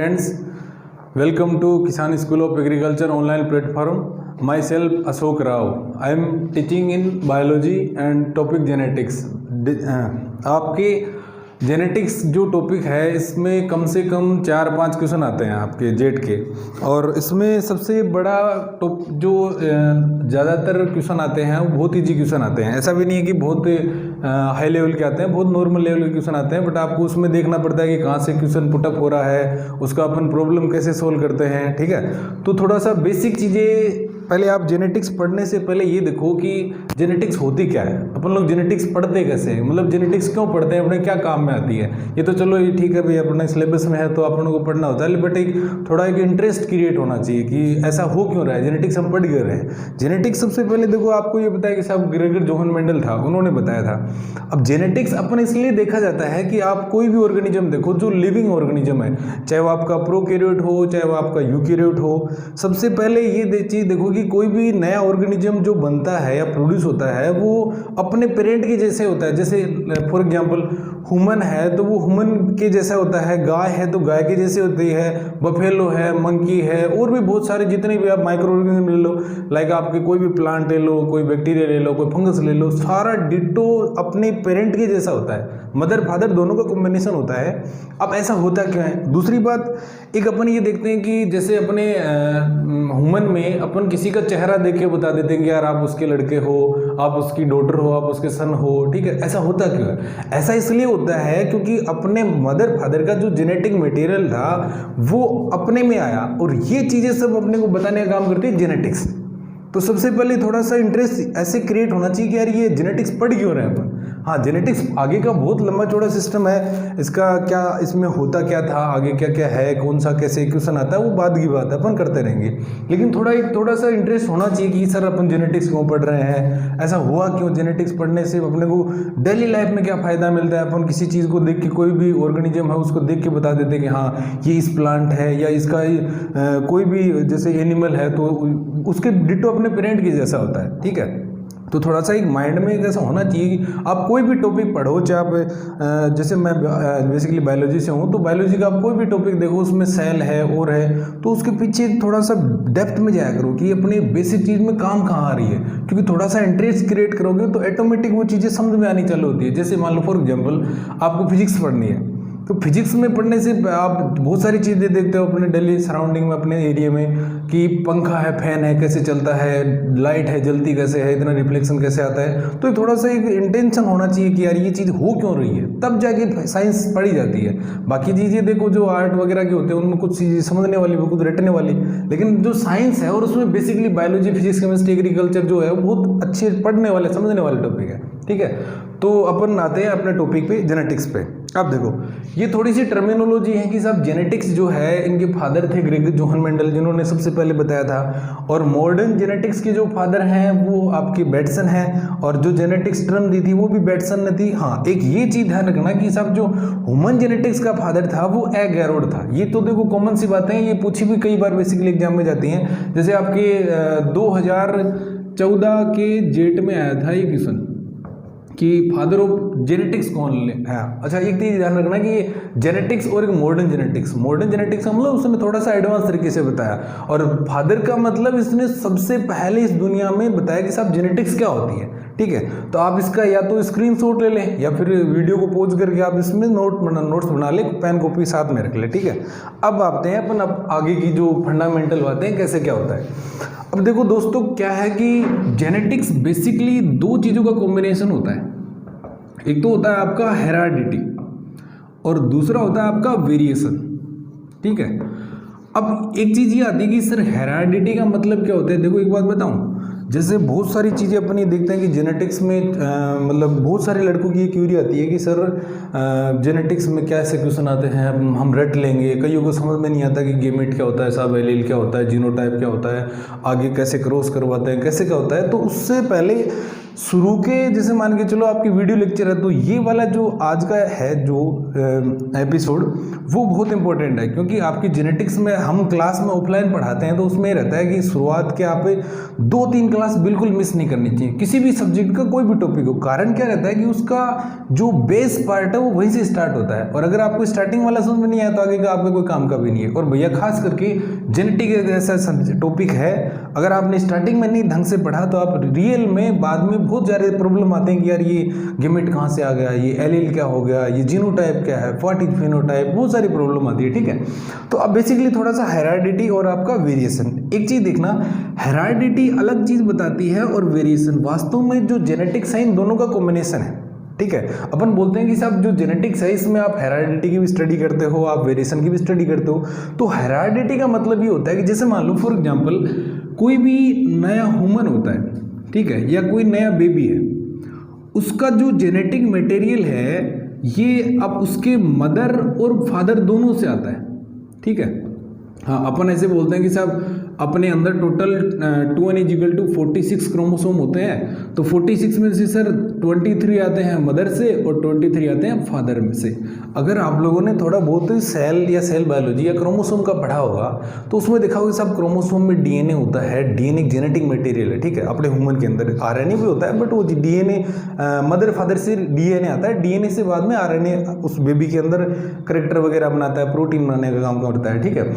friends, welcome to Kisan School of Agriculture online platform. Myself Ashok Rao. I am teaching in biology and topic genetics. आपके genetics जो topic है इसमें कम से कम 4-5 question आते हैं आपके जेट के, और इसमें सबसे बड़ा जो ज़्यादातर क्वेश्चन आते हैं वो बहुत ईजी क्वेश्चन आते हैं। ऐसा भी नहीं है कि बहुत हाई लेवल के आते हैं, बहुत नॉर्मल लेवल के क्वेश्चन आते हैं, बट आपको उसमें देखना पड़ता है कि कहाँ से क्वेश्चन पुटअप हो रहा है, उसका अपन प्रॉब्लम कैसे सोल्व करते हैं। ठीक है, तो थोड़ा सा बेसिक चीज़ें पहले आप जेनेटिक्स पढ़ने से पहले ये देखो कि जेनेटिक्स होती क्या है, अपन लोग जेनेटिक्स पढ़ते कैसे हैं, मतलब जेनेटिक्स क्यों पढ़ते हैं, अपने क्या काम में आती है। ये तो चलो ये ठीक है भाई, अपने सिलेबस में है तो अपन लोगों को पढ़ना होता है, बट एक थोड़ा एक इंटरेस्ट क्रिएट होना चाहिए कि ऐसा हो क्यों रहा है, जेनेटिक्स हम पढ़ क्यों रहे हैं। जेनेटिक्स सबसे पहले देखो आपको ये बताया कि साहब ग्रेगर जोहन मेंडल था, उन्होंने बताया था। अब जेनेटिक्स अपन इसलिए देखा जाता है कि आप कोई भी ऑर्गेनिज्म देखो जो लिविंग ऑर्गेनिज्म है, चाहे वो आपका प्रोकैरियोट हो चाहे वो आपका यूकैरियोट हो, सबसे पहले ये चीज़ देखो कि कोई भी नया ऑर्गेनिज्म जो बनता है या प्रोड्यूस होता है वो अपने पेरेंट के जैसे होता है। जैसे फॉर एग्जांपल ह्यूमन है तो वो ह्यूमन के जैसा होता है, गाय है तो गाय के जैसे होती है, बफेलो है, मंकी है, और भी बहुत सारे जितने भी आप माइक्रो ऑर्गेनिज्म ले लो, लाइक आपके कोई भी प्लांट ले लो, कोई बैक्टीरिया ले लो, कोई फंगस ले लो, सारा डिट्टो अपने पेरेंट के जैसा होता है, मदर फादर दोनों का कॉम्बिनेशन होता है। अब ऐसा होता क्यों है। दूसरी बात एक अपन ये देखते हैं कि जैसे अपने ह्यूमन में अपन किसी का चेहरा देख के बता देते हैं कि यार आप उसके लड़के हो, आप उसकी डॉटर हो, आप उसके सन हो। ठीक है, ऐसा होता क्यों है। ऐसा इसलिए होता है क्योंकि अपने मदर फादर का जो जेनेटिक मटेरियल था वो अपने में आया, और ये चीज़ें सब अपने को बताने का काम करती है जेनेटिक्स। तो सबसे पहले थोड़ा सा इंटरेस्ट ऐसे क्रिएट होना चाहिए कि यार ये जेनेटिक्स पढ़ क्यों रहे हैं अपन। हाँ, जेनेटिक्स आगे का बहुत लंबा चौड़ा सिस्टम है, इसका क्या, इसमें होता क्या था, आगे क्या क्या है, कौन सा कैसे क्वेश्चन आता है, वो बाद की बात है, अपन करते रहेंगे। लेकिन थोड़ा सा इंटरेस्ट होना चाहिए कि सर अपन जेनेटिक्स क्यों पढ़ रहे हैं, ऐसा हुआ क्यों, जेनेटिक्स पढ़ने से अपने को डेली लाइफ में क्या फ़ायदा मिलता है। अपन किसी चीज़ को देख के, कोई भी ऑर्गेनिज्म है उसको देख के बता देते हैं कि हाँ ये इस प्लांट है, या इसका कोई भी जैसे एनिमल है तो उसके डिट्टो अपने पेरेंट के जैसा होता है। ठीक है, तो थोड़ा सा एक माइंड में ऐसा होना चाहिए कि आप कोई भी टॉपिक पढ़ो, चाहे आप जैसे मैं बेसिकली बायोलॉजी से हूँ, तो बायोलॉजी का आप कोई भी टॉपिक देखो उसमें सेल है और है, तो उसके पीछे थोड़ा सा डेप्थ में जाया करो कि अपनी बेसिक चीज़ में काम कहाँ आ रही है, क्योंकि थोड़ा सा इंटरेस्ट क्रिएट करोगे तो ऑटोमेटिक वो चीज़ें समझ में आनी चालू होती है। जैसे मान लो फॉर एग्जाम्पल आपको फिजिक्स पढ़नी है, तो फिजिक्स में पढ़ने से आप बहुत सारी चीज़ें देखते हो अपने डेली सराउंडिंग में, अपने एरिया में, कि पंखा है, फैन है, कैसे चलता है, लाइट है, जलती कैसे है, इतना रिफ्लेक्शन कैसे आता है। तो थोड़ा सा एक इंटेंशन होना चाहिए कि यार ये चीज़ हो क्यों रही है, तब जाके साइंस पढ़ी जाती है। बाकी चीज़ें देखो जो आर्ट वगैरह के होते हैं उनमें कुछ चीज़ें समझने वाली, कुछ रटने वाली, लेकिन जो साइंस है और उसमें basically biology, physics, chemistry, agriculture जो है वो बहुत अच्छे पढ़ने वाले, समझने वाले टॉपिक है। ठीक है, तो अपन आते हैं अपने टॉपिक पे, जेनेटिक्स पे। अब देखो ये थोड़ी सी टर्मिनोलॉजी है कि साहब जेनेटिक्स जो है, इनके फादर थे ग्रेगर जोहन मेंडल, जिन्होंने सबसे पहले बताया था, और मॉडर्न जेनेटिक्स के जो फादर हैं वो आपके बैटसन हैं, और जो जेनेटिक्स टर्म दी थी वो भी बैटसन ने दी। हाँ, एक ये चीज़ ध्यान रखना कि साहब जो ह्यूमन जेनेटिक्स का फादर था वो ए गैरोड था। ये तो देखो कॉमन सी बातें हैं, ये पूछी भी कई बार बेसिकली एग्जाम में जाती हैं। जैसे आपके 2014 के जेट में आया था ये क्वेश्चन कि फादर ऑफ जेनेटिक्स कौन है। अच्छा, एक चीज़ ध्यान रखना कि जेनेटिक्स और एक मॉडर्न जेनेटिक्स का मतलब उसने थोड़ा सा एडवांस तरीके से बताया, और फादर का मतलब इसने सबसे पहले इस दुनिया में बताया कि साहब जेनेटिक्स क्या होती है। ठीक है, तो आप इसका या तो स्क्रीनशॉट ले लें या फिर वीडियो को पॉज करके आप इसमें नोट्स बना लें, पेन कॉपी साथ में रख लें। ठीक है, अब आते हैं अपन अब आगे की जो फंडामेंटल बातें हैं, कैसे क्या होता है। अब देखो दोस्तों क्या है कि जेनेटिक्स बेसिकली दो चीज़ों का कॉम्बिनेशन होता है। एक तो होता है आपका हेराडिटी और दूसरा होता है आपका वेरिएशन। ठीक है, अब एक चीज़ ये आती है कि सर हेराडिटी का मतलब क्या होता है। देखो एक बात बताऊं, जैसे बहुत सारी चीज़ें अपनी देखते हैं कि जेनेटिक्स में मतलब बहुत सारे लड़कों की ये क्यूरी आती है कि सर जेनेटिक्स में क्या ऐसे क्वेश्चन आते हैं, हम रट लेंगे। कईयों को समझ में नहीं आता कि गेमेट क्या होता है, सब एलील क्या होता है, जीनोटाइप क्या होता है, आगे कैसे क्रॉस करवाते हैं, कैसे क्या होता है। तो उससे पहले शुरू के जैसे मान के चलो आपकी वीडियो लेक्चर है, तो ये वाला जो आज का है जो एपिसोड वो बहुत इंपॉर्टेंट है, क्योंकि आपकी जेनेटिक्स में हम क्लास में ऑफलाइन पढ़ाते हैं तो उसमें ये रहता है कि शुरुआत के आप 2-3 क्लास बिल्कुल मिस नहीं करनी चाहिए, किसी भी सब्जेक्ट का कोई भी टॉपिक हो। कारण क्या रहता है कि उसका जो बेस पार्ट है वो वहीं से स्टार्ट होता है, और अगर आपको स्टार्टिंग वाला समझ में नहीं आया तो आगे का आपका कोई काम का भी नहीं है। और भैया खास करके जेनेटिक एक ऐसा टॉपिक है, अगर आपने स्टार्टिंग में नहीं ढंग से पढ़ा तो आप रियल में बाद में बहुत ज़्यादा प्रॉब्लम आते हैं कि यार ये गेमेट कहाँ से आ गया, ये एलील क्या हो गया, ये जीनोटाइप क्या है, व्हाट इज फेनोटाइप, बहुत सारी प्रॉब्लम आती है। ठीक है, तो अब बेसिकली थोड़ा सा हेरिडिटी और आपका वेरिएशन, एक चीज़ देखना, हेरिडिटी अलग चीज़ बताती है और वेरिएशन वास्तव में जो जेनेटिक्स है इन दोनों का कॉम्बिनेशन है। ठीक है, अपन बोलते हैं कि साहब जो जेनेटिक्स है इसमें आप हेरिडिटी की भी स्टडी करते हो, आप वेरिएशन की भी स्टडी करते हो। तो हेरिडिटी का मतलब ये होता है कि जैसे मान लो फॉर एग्जांपल कोई भी नया ह्यूमन होता है, ठीक है, या कोई नया बेबी है, उसका जो जेनेटिक मटेरियल है ये अब उसके मदर और फादर दोनों से आता है। ठीक है, हाँ, अपन ऐसे बोलते हैं कि साहब अपने अंदर टोटल 2n=46 क्रोमोसोम होते हैं, तो 46 में से सर 23 आते हैं मदर से और 23 आते हैं फादर में से। अगर आप लोगों ने थोड़ा बहुत सेल या सेल बायोलॉजी या क्रोमोसोम का पढ़ा होगा तो उसमें देखा होगा साहब क्रोमोसोम में डीएनए होता है, डीएनए जेनेटिक मटेरियल है। ठीक है, अपने ह्यूमन के अंदर आरएनए भी होता है, बट वो डीएनए मदर फादर से डीएनए आता है, डीएनए से बाद में आरएनए उस बेबी के अंदर करेक्टर वगैरह बनाता है, प्रोटीन बनाने का काम करता है। ठीक है,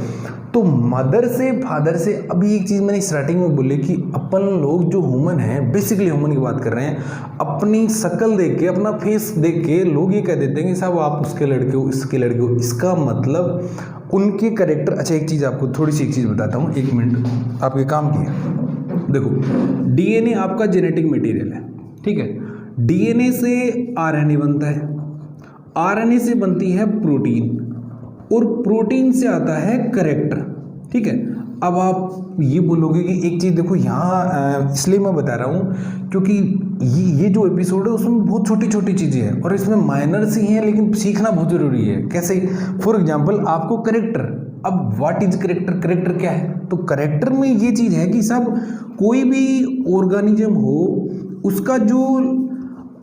तो मदर से फादर से, अभी एक चीज़ मैंने स्टार्टिंग में बोली कि अपन लोग जो ह्यूमन हैं, बेसिकली ह्यूमन की बात कर रहे हैं, अपनी शक्ल देख के, अपना फेस देख के लोग ये कह देते हैं कि साहब आप उसके लड़के हो, इसके लड़के हो। इसका मतलब उनके करेक्टर। अच्छा, एक चीज़ आपको थोड़ी सी एक चीज़ बताता हूँ, 1 मिनट आपके काम की है। देखो, डीएनए आपका जेनेटिक मटेरियल है। ठीक है, डीएनए से आरएनए बनता है, आरएनए से बनती है प्रोटीन, और प्रोटीन से आता है करेक्टर। ठीक है, अब आप ये बोलोगे कि एक चीज़ देखो यहाँ, इसलिए मैं बता रहा हूँ क्योंकि ये जो एपिसोड है उसमें बहुत छोटी छोटी चीज़ें हैं और इसमें माइनर्स ही हैं, लेकिन सीखना बहुत ज़रूरी है। कैसे? फॉर एग्जांपल आपको करेक्टर, अब व्हाट इज करेक्टर, करेक्टर क्या है? तो करेक्टर में ये चीज़ है कि सब कोई भी ऑर्गेनिज्म हो उसका जो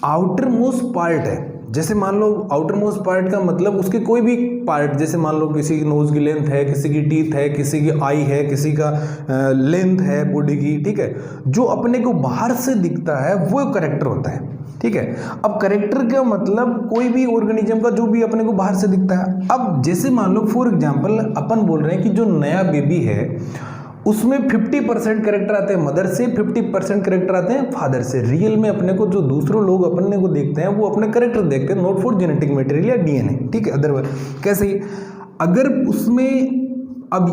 आउटर मोस्ट पार्ट है, जैसे मान लो आउटर मोस्ट पार्ट का मतलब उसके कोई भी पार्ट, जैसे मान लो किसी की नोज की लेंथ है, किसी की टीथ है, किसी की आई है, किसी का लेंथ है बॉडी की। ठीक है, जो अपने को बाहर से दिखता है वो करेक्टर होता है। ठीक है, अब करेक्टर का मतलब कोई भी ऑर्गेनिज्म का जो भी अपने को बाहर से दिखता है। अब जैसे मान लो फॉर एग्जांपल अपन बोल रहे हैं कि जो नया बेबी है उसमें 50% करेक्टर आते हैं मदर से, 50% करेक्टर आते हैं फादर से। रियल में अपने को जो दूसरों लोग अपने को देखते हैं वो अपने करेक्टर देखते हैं, नॉट फॉर जेनेटिक मटेरियल या डीएनए। ठीक है, अदरवाइज कैसे? अगर उसमें अब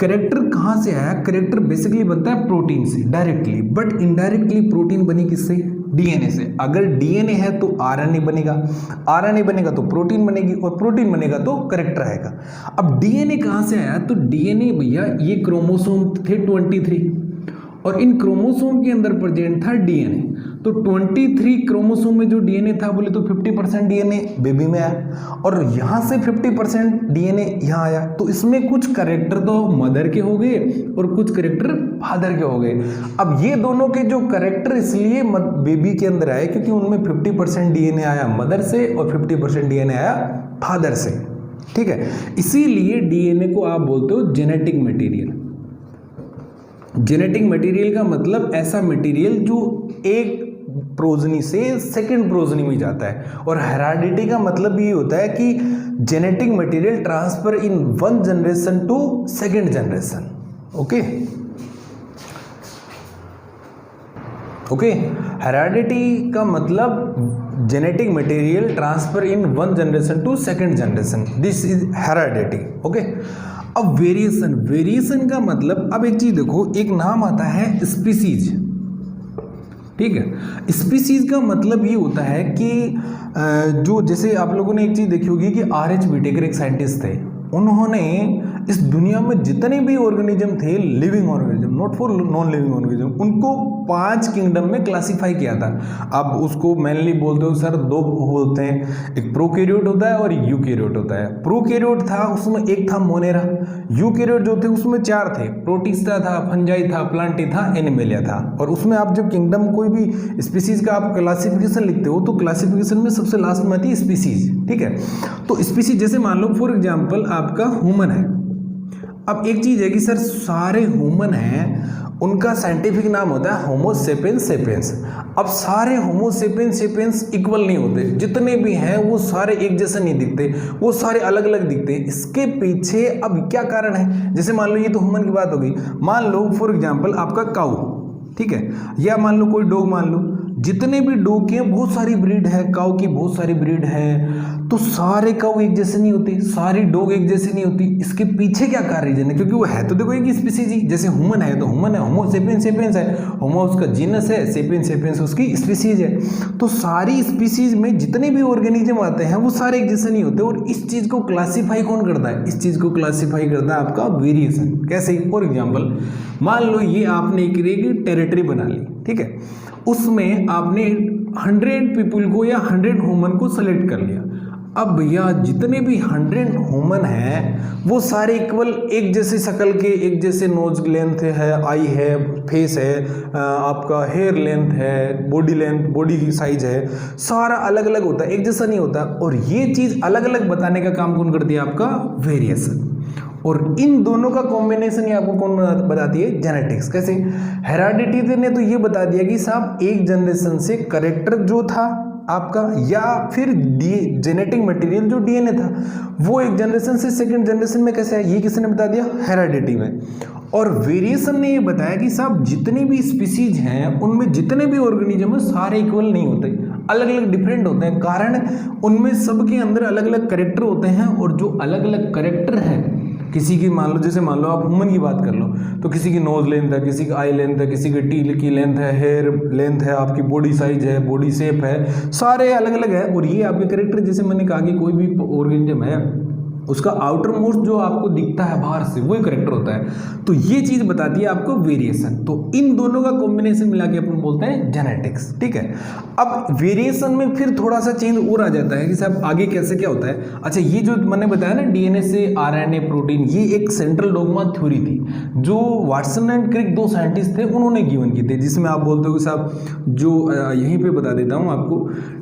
करेक्टर कहाँ से आया? करेक्टर बेसिकली बनता है प्रोटीन से डायरेक्टली, बट इनडायरेक्टली प्रोटीन बनी किससे? डीएनए से। अगर डीएनए है तो आरएनए बनेगा, आरएनए बनेगा तो प्रोटीन बनेगी, और प्रोटीन बनेगा तो करेक्टर आएगा। अब डीएनए कहाँ से आया? तो डीएनए भैया ये क्रोमोसोम थे 23 और इन क्रोमोसोम के अंदर प्रेजेंट था डीएनए। तो 23 क्रोमोसोम में जो डीएनए था बोले तो 50% डीएनए बेबी में आया और यहाँ से 50% डीएनए यहाँ आया। तो इसमें कुछ करेक्टर तो मदर के हो गए और कुछ करेक्टर फादर के हो गए। अब ये दोनों के जो करेक्टर इसलिए बेबी के अंदर आए क्योंकि उनमें 50% डीएनए आया मदर से और 50% डीएनए आया फादर से। ठीक है, इसीलिए डीएनए को आप बोलते हो जेनेटिक मटेरियल। जेनेटिक मटेरियल का मतलब ऐसा मटेरियल जो एक प्रोजनी से सेकंड प्रोजनी में जाता है, और हेरिडिटी का मतलब ये होता है कि genetic material transfer in one generation to second generation. Okay okay, heredity का मतलब genetic material transfer in one generation to second generation, this is heredity. Okay, अब वेरिएशन, वेरिएशन का मतलब, अब एक चीज देखो, एक नाम आता है स्पीसीज। ठीक है, स्पीसीज का मतलब ये होता है कि जो जैसे आप लोगों ने एक चीज देखी होगी कि आर एच व्हिटेकर एक साइंटिस्ट थे। उन्होंने इस दुनिया में जितने भी ऑर्गेनिज्म थे, living organism, not for non living organism, उनको 5 किंगडम में क्लासिफाई किया था। अब उसको मेनली बोलते हो सर, 2 होते हैं, एक प्रोकैरियोट होता है और यूकैरियोट होता है। प्रोकैरियोट था, उसमें एक था मोनेरा। यूकैरियोट जो थे उसमें 4 थे, प्रोटिस्टा था, फंजाई था, प्लांटी था, एनिमेलिया था। और उसमें आप जब किंगडम कोई भी स्पीसीज का आप क्लासिफिकेशन लिखते हो तो क्लासिफिकेशन में सबसे लास्ट में आती है स्पीसीज, ठीक है। तो स्पीसीज जैसे मान लो फॉर एग्जांपल आपका ह्यूमन है। अब एक चीज है कि सर सारे ह्यूमन हैं, उनका साइंटिफिक नाम होता है होमो सेपियंस सेपियंस। अब सारे होमो सेपियंस सेपियंस इक्वल नहीं होते, जितने भी हैं वो सारे एक जैसे नहीं दिखते, वो सारे अलग अलग दिखते हैं। इसके पीछे अब क्या कारण है? जैसे मान लो ये तो ह्यूमन की बात होगी, मान लो फॉर एग्जांपल आपका काऊ, ठीक है, या मान लो कोई डॉग मान लो। जितने भी डॉग के बहुत सारी ब्रीड है, काऊ की बहुत सारी ब्रीड है, तो सारे काऊ एक जैसे नहीं होते, सारी डॉग एक जैसे नहीं होती। इसके पीछे क्या रीजन है? क्योंकि वो है तो देखो एक स्पीसीज ही, जैसे ह्यूमन है तो ह्यूमन है, होमो सेपियंस सेपियंस है, होमो उसका जीनस है, सेपियंस सेपियंस उसकी स्पीसीज है। तो सारी स्पीसीज में जितने भी ऑर्गेनिज्म आते हैं वो सारे एक जैसे नहीं होते। और इस चीज को क्लासीफाई कौन करता है? इस चीज को क्लासीफाई करता है आपका वेरिएशन। कैसे? फॉर एग्जाम्पल मान लो ये आपने एक टेरिटरी बना ली, ठीक है, उसमें आपने 100 पीपल को या 100 ह्यूमन को सेलेक्ट कर लिया। अब भैया जितने भी 100 ह्यूमन हैं वो सारे इक्वल एक जैसे शक्ल के, एक जैसे नोज लेंथ है, आई है, फेस है, आपका हेयर लेंथ है, बॉडी लेंथ, बॉडी की साइज है, सारा अलग अलग होता है, एक जैसा नहीं होता। और ये चीज़ अलग अलग बताने का काम कौन करती है? आपका वेरिएशन। और इन दोनों का कॉम्बिनेशन ही आपको कौन बताती है? जेनेटिक्स। कैसे? हेरेडिटी ने तो ये बता दिया कि साहब एक जनरेशन से करेक्टर जो था आपका, या फिर जेनेटिक मटेरियल जो डीएनए था, वो एक जनरेशन से सेकंड जनरेशन में कैसे है, ये किसने बता दिया? हेरेडिटी में। और वेरिएशन ने ये बताया कि साहब जितनी भी स्पीसीज हैं उनमें जितने भी ऑर्गेनिज्म है सारे इक्वल नहीं होते, अलग अलग डिफरेंट होते हैं। कारण उनमें सबके अंदर अलग अलग करेक्टर होते हैं। और जो अलग अलग करेक्टर है, किसी की मान लो, जैसे मान लो आप ह्यूमन की बात कर लो, तो किसी की नोज लेंथ है, किसी की आई लेंथ है, किसी की टील की लेंथ है, हेयर लेंथ है, आपकी बॉडी साइज है, बॉडी शेप है, सारे अलग अलग है। और ये आपके करेक्टर, जैसे मैंने कहा कि कोई भी ऑर्गेनिज्म है उसका आउटर मोस्ट जो आपको दिखता है बाहर से, वही करेक्टर होता है। तो ये चीज बताती है आपको वेरिएशन। तो इन दोनों का कॉम्बिनेशन मिला के अपन बोलते हैं जेनेटिक्स, ठीक है। अब वेरिएशन में फिर थोड़ा सा चेंज और आ जाता है कि साहब आगे कैसे क्या होता है। अच्छा, ये जो मैंने बताया ना डीएनए से आरएनए प्रोटीन, ये एक सेंट्रल डोगमा थ्योरी थी जो वाटसन एंड क्रिक 2 साइंटिस्ट थे, उन्होंने गिवन की थी, जिसमें आप बोलते हो कि साहब जो यहीं पे बता देता हूँ आपको,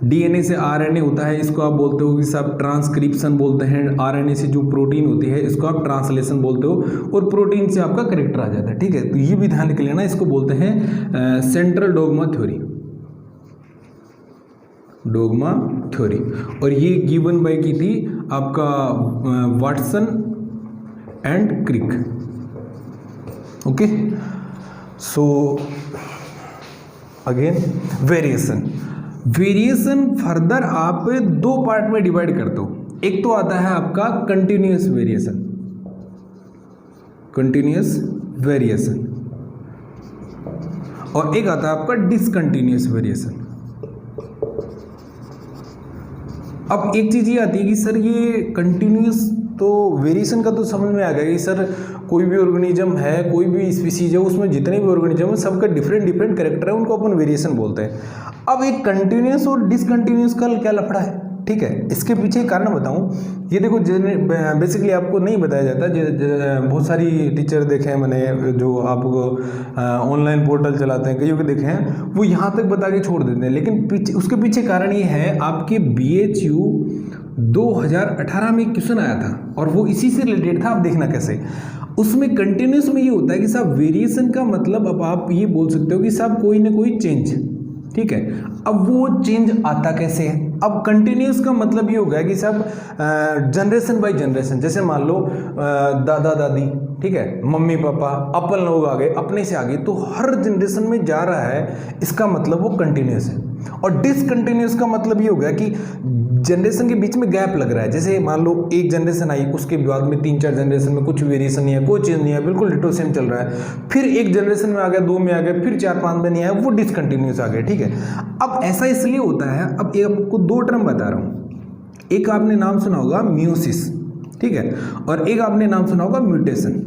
डीएनए से आरएनए होता है, इसको आप बोलते हो कि साहब ट्रांसक्रिप्शन बोलते हैं। आरएनए से जो प्रोटीन होती है इसको आप ट्रांसलेशन बोलते हो, और प्रोटीन से आपका करेक्टर आ जाता है, ठीक है। तो ये भी ध्यान रख लेना, इसको बोलते हैं central dogma theory, dogma theory. और ये गिवन बाय की थी आपका Watson and Crick, okay. So again variation further आप 2 पार्ट में डिवाइड करते हो। एक तो आता है आपका कंटिन्यूअस वेरिएशन, और एक आता है आपका डिसकंटिन्यूअस वेरिएशन। अब एक चीज ये आती है कि सर ये कंटिन्यूअस, तो वेरिएशन का तो समझ में आ गया कि सर कोई भी ऑर्गेनिज्म है, कोई भी स्पीसीज है, उसमें जितने भी ऑर्गेनिज्म है सबका डिफरेंट करेक्टर है, उनको अपन वेरिएशन बोलते हैं। अब एक कंटिन्यूअस और डिसकंटिन्यूअस का क्या लफड़ा है, ठीक है। इसके पीछे कारण बताऊं, ये देखो बेसिकली आपको नहीं बताया जाता। बहुत सारी टीचर देखे हैं मैंने जो आपको ऑनलाइन पोर्टल चलाते हैं, कईयों के देखे हैं, वो यहाँ तक बता के छोड़ देते हैं। लेकिन उसके पीछे कारण ये है, आपके BHU 2018 में क्वेश्चन आया था और वो इसी से रिलेटेड था। आप देखना कैसे, उसमें कंटिन्यूस में ये होता है कि साहब वेरिएशन का मतलब, अब आप ये बोल सकते हो कि साहब कोई ना कोई चेंज, ठीक है। अब वो चेंज आता कैसे है? अब कंटिन्यूस का मतलब ये होगा कि सब जनरेशन बाय जनरेशन, जैसे मान लो दादा दादी, ठीक है, मम्मी पापा, अपन लोग आ गए, अपने से आगे, तो हर जनरेशन में जा रहा है, इसका मतलब वो कंटिन्यूस है। और डिसकंटिन्यूस का मतलब ये होगा कि जनरेशन के बीच में गैप लग रहा है। जैसे मान लो एक जनरेशन आई, उसके बाद में 3-4 जनरेशन में कुछ वेरिएशन नहीं है, कोई चेंज नहीं है, बिल्कुल डिटो सेम चल रहा है। फिर एक जनरेशन में आ गया, 2 में आ गया, फिर 4-5 में नहीं आया, वो डिसकंटिन्यूस आ गया, ठीक है। अब ऐसा इसलिए होता है, अब आपको 2 टर्म बता रहा हूँ। एक आपने नाम सुना होगा मियोसिस, ठीक है। और एक आपने नाम सुना होगा म्यूटेशन।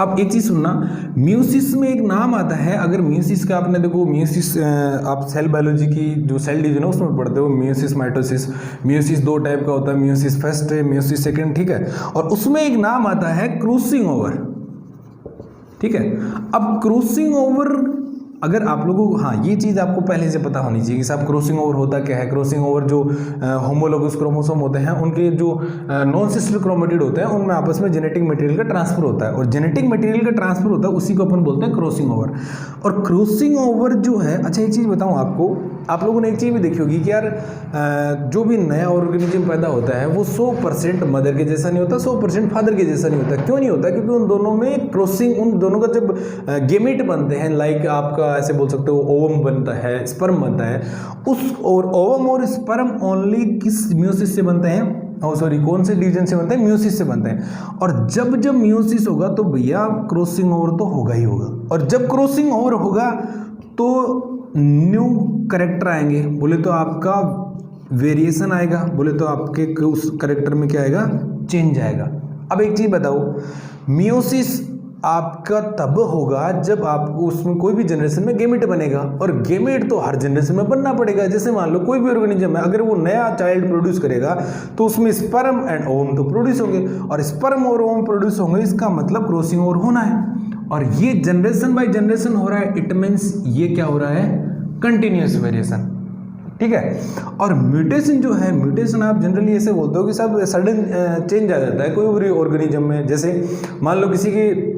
अब एक चीज सुनना, म्यूसिस में एक नाम आता है, अगर म्यूसिस का आपने देखो, म्यूसिस आप सेल बायोलॉजी की जो सेल डिवीजन है उसमें पढ़ते हो, म्यूसिस माइटोसिस। म्यूसिस दो टाइप का होता है, म्यूसिस फर्स्ट है, म्यूसिस सेकंड, ठीक है। और उसमें एक नाम आता है क्रॉसिंग ओवर, ठीक है। अब क्रॉसिंग ओवर अगर आप लोगों को, हाँ ये चीज़ आपको पहले से पता होनी चाहिए कि साहब क्रॉसिंग ओवर होता क्या है। क्रॉसिंग ओवर जो होमोलोगस क्रोमोसोम होते हैं उनके जो नॉन सिस्टर क्रोमेटिड होते हैं उनमें आपस में जेनेटिक मटेरियल का ट्रांसफर होता है, और जेनेटिक मटेरियल का ट्रांसफर होता है उसी को अपन बोलते हैं क्रॉसिंग ओवर। और क्रॉसिंग ओवर जो है, अच्छा एक चीज़ बताऊँ आपको, आप लोगों ने एक चीज़ भी देखी होगी कि यार जो भी नया ऑर्गेनिज्म पैदा होता है वो 100% मदर के जैसा नहीं होता, 100% फादर के जैसा नहीं होता। क्यों नहीं होता? क्योंकि उन दोनों में क्रॉसिंग, उन दोनों का जब गेमेट बनते हैं, लाइक आपका ऐसे बोल सकते हो ओवम बनता है, स्पर्म बनता है, उस और ओवम और स्पर्म ओनली किस म्यूसिस से बनते हैं, कौन से डिवीजन से बनते हैं? म्यूसिस से बनते हैं। और जब जब म्यूसिस होगा तो भैया क्रॉसिंग ओवर तो होगा ही होगा, और जब क्रॉसिंग ओवर होगा तो न्यू करेक्टर आएंगे, बोले तो आपका वेरिएशन आएगा, बोले तो आपके उस करेक्टर में क्या आएगा? चेंज आएगा। अब एक चीज बताओ, मियोसिस आपका तब होगा जब आपको उसमें कोई भी जनरेशन में गेमेट बनेगा, और गेमेट तो हर जनरेशन में बनना पड़ेगा। जैसे मान लो कोई भी ऑर्गेनिज्म है, अगर वो नया चाइल्ड प्रोड्यूस करेगा तो उसमें स्पर्म एंड ओवम तो प्रोड्यूस होंगे, और स्पर्म और ओवम प्रोड्यूस होंगे, इसका मतलब क्रॉसिंग ओवर होना है। और ये जनरेशन बाय जनरेशन हो रहा है, इट मीन्स ये क्या हो रहा है? कंटिन्यूअस वेरिएशन, ठीक है। और म्यूटेशन जो है, म्यूटेशन आप जनरली ऐसे बोलते हो कि सब सडन चेंज आ जाता है कोई भी ऑर्गेनिज्म में। जैसे मान लो किसी की